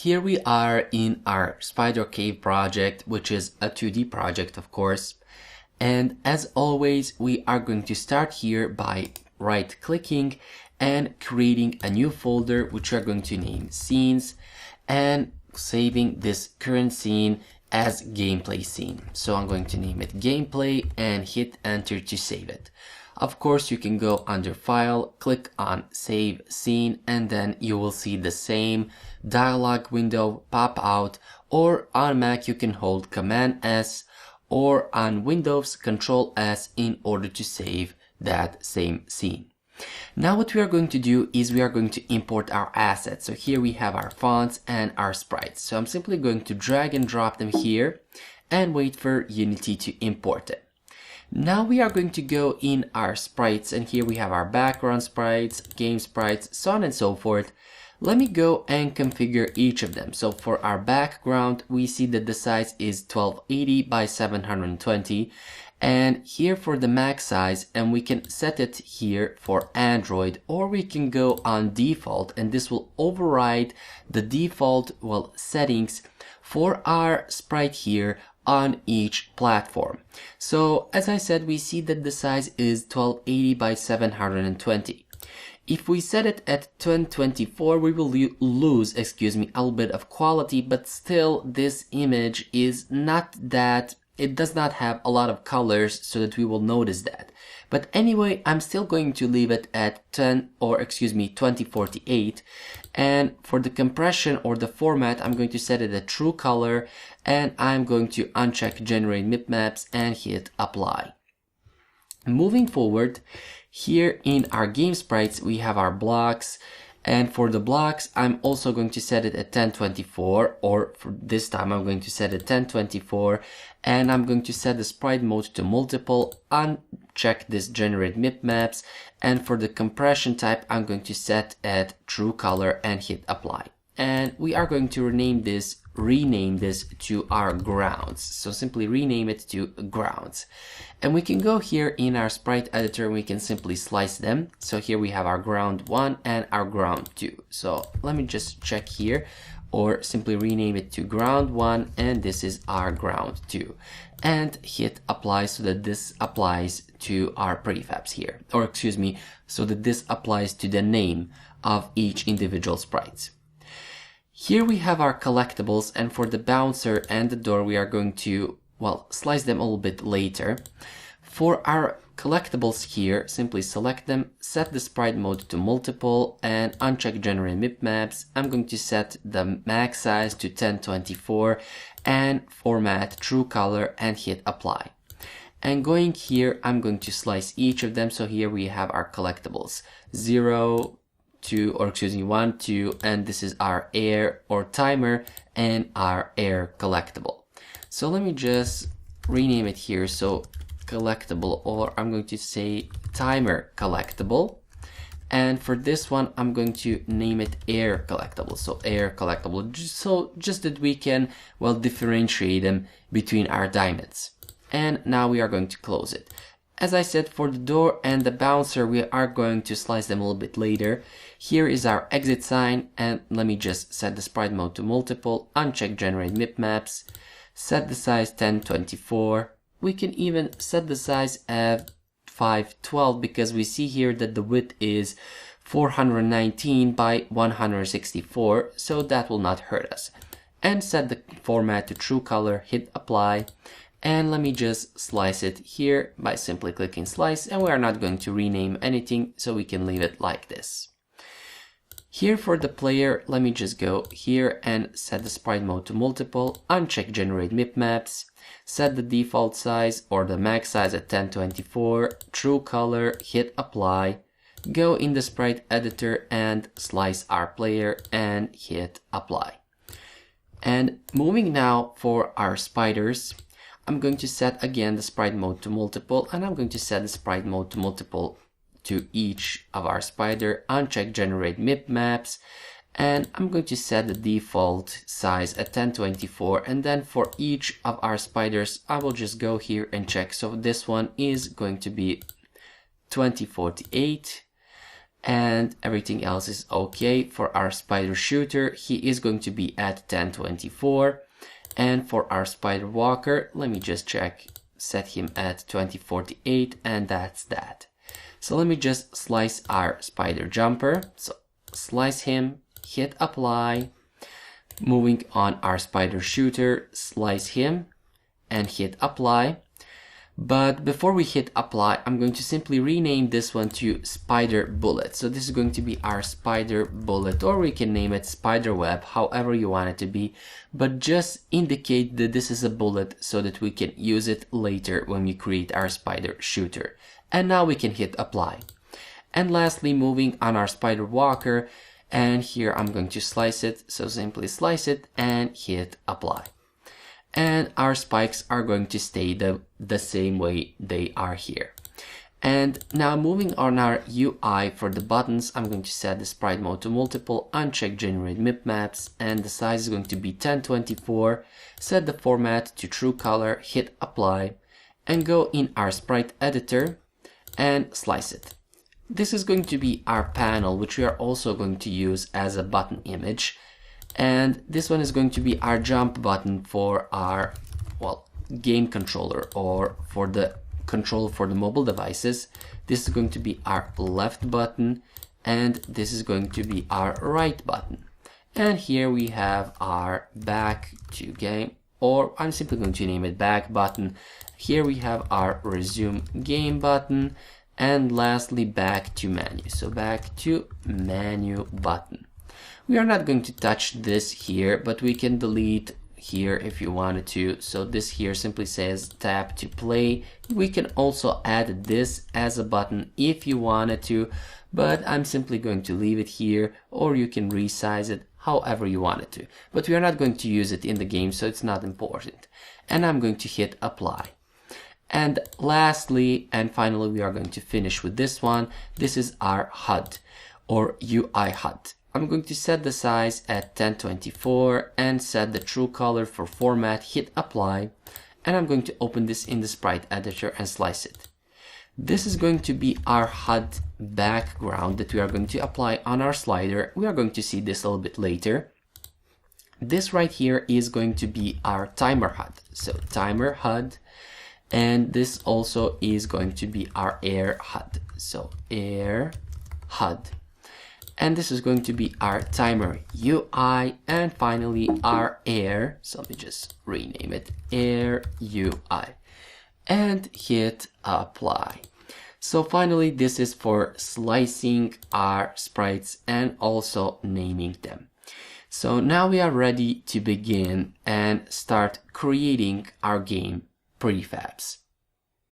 Here we are in our spider cave project, which is a 2D project, of course. And as always, we are going to start here by right-clicking and creating a new folder, which we are going to name scenes, and saving this current scene as gameplay scene. So I'm going to name it gameplay and hit enter to save it. Of course, you can go under file, click on save scene, and then you will see the same dialog window pop out, or on Mac you can hold Command S, or on Windows Control S in order to save that same scene. Now what we are going to do is we are going to import our assets. So here we have our fonts and our sprites. So I'm simply going to drag and drop them here and wait for Unity to import it. Now we are going to go in our sprites, and here we have our background sprites, game sprites, so on and so forth. Let me go and configure each of them. So for our background, we see that the size is 1280 by 720. And here for the max size, and we can set it here for Android, or we can go on default, and this will override the default settings for our sprite here on each platform. So as I said, we see that the size is 1280 by 720. If we set it at 1024, we will lose, a little bit of quality, but still this image is not that, it does not have a lot of colors so that we will notice that. But anyway, I'm still going to leave it at 2048. And for the compression or the format, I'm going to set it at true color, and I'm going to uncheck generate bitmaps and hit apply. Moving forward, here in our game sprites, we have our blocks. And for the blocks, I'm also going to set it at 1024, or for this time, I'm going to set it 1024, and I'm going to set the sprite mode to multiple, uncheck this generate bitmaps, and for the compression type, I'm going to set at true color and hit apply. And we are going to rename this to our grounds. So simply rename it to grounds. And we can go here in our sprite editor and we can simply slice them. So here we have our ground 1 and our ground 2. So let me just check here, or simply rename it to ground 1, and this is our ground 2. And hit apply so that this applies to our prefabs here. Or so that this applies to the name of each individual sprites. Here we have our collectibles, and for the bouncer and the door we are going to, slice them a little bit later. For our collectibles here, simply select them, set the sprite mode to multiple, and uncheck generate bitmaps. I'm going to set the max size to 1024 and format true color and hit apply. And going here, I'm going to slice each of them. So here we have our collectibles 0, 1, 2, and this is our air or timer and our air collectible. So let me just rename it here. So collectible, or I'm going to say timer collectible. And for this one, I'm going to name it air collectible. So air collectible, just that we can, differentiate them between our diamonds. And now we are going to close it. As I said, for the door and the bouncer, we are going to slice them a little bit later. Here is our exit sign, and let me just set the sprite mode to multiple, uncheck generate bitmaps, set the size 1024. We can even set the size at 512 because we see here that the width is 419 by 164, so that will not hurt us. And set the format to true color, hit apply. And let me just slice it here by simply clicking slice, and we are not going to rename anything, so we can leave it like this. Here for the player, let me just go here and set the sprite mode to multiple, uncheck generate bitmaps, set the default size or the max size at 1024, true color, hit apply, go in the sprite editor and slice our player and hit apply. And moving now for our spiders, I'm going to set again the sprite mode to multiple, and I'm going to set the sprite mode to multiple to each of our spider, uncheck generate bitmaps, and I'm going to set the default size at 1024, and then for each of our spiders I will just go here and check. So this one is going to be 2048, and everything else is okay. For our spider shooter, he is going to be at 1024, and for our spider walker, let me just check, set him at 2048, and that's that. So let me just slice our spider jumper. So slice him, hit apply. Moving on our spider shooter, slice him and hit apply. But before we hit apply, I'm going to simply rename this one to spider bullet. So this is going to be our spider bullet, or we can name it spider web, however you want it to be, but just indicate that this is a bullet so that we can use it later when we create our spider shooter. And now we can hit apply. And lastly, moving on our spider walker, and here I'm going to slice it. So simply slice it and hit apply. And our spikes are going to stay the same way they are here. And now moving on our UI for the buttons, I'm going to set the sprite mode to multiple, uncheck generate mipmaps, and the size is going to be 1024. Set the format to true color, hit apply, and go in our sprite editor and slice it. This is going to be our panel, which we are also going to use as a button image. And this one is going to be our jump button for our, well, game controller, or for the control for the mobile devices. This is going to be our left button, and this is going to be our right button. And here we have our back to game, or I'm simply going to name it back button. Here we have our resume game button, and lastly back to menu. So back to menu button. We are not going to touch this here, but we can delete here if you wanted to. So this here simply says tap to play. We can also add this as a button if you wanted to, but I'm simply going to leave it here, or you can resize it however you want it to. But we are not going to use it in the game, so it's not important. And I'm going to hit apply. And lastly and finally, we are going to finish with this one. This is our HUD, or UI HUD. I'm going to set the size at 1024 and set the true color for format, hit apply, and I'm going to open this in the sprite editor and slice it. This is going to be our HUD background that we are going to apply on our slider. We are going to see this a little bit later. This right here is going to be our timer HUD. So timer HUD, and this also is going to be our air HUD. So air HUD. And this is going to be our timer UI, and finally our air, so let me just rename it, air UI, and hit apply. So finally, this is for slicing our sprites and also naming them. So now we are ready to begin and start creating our game prefabs.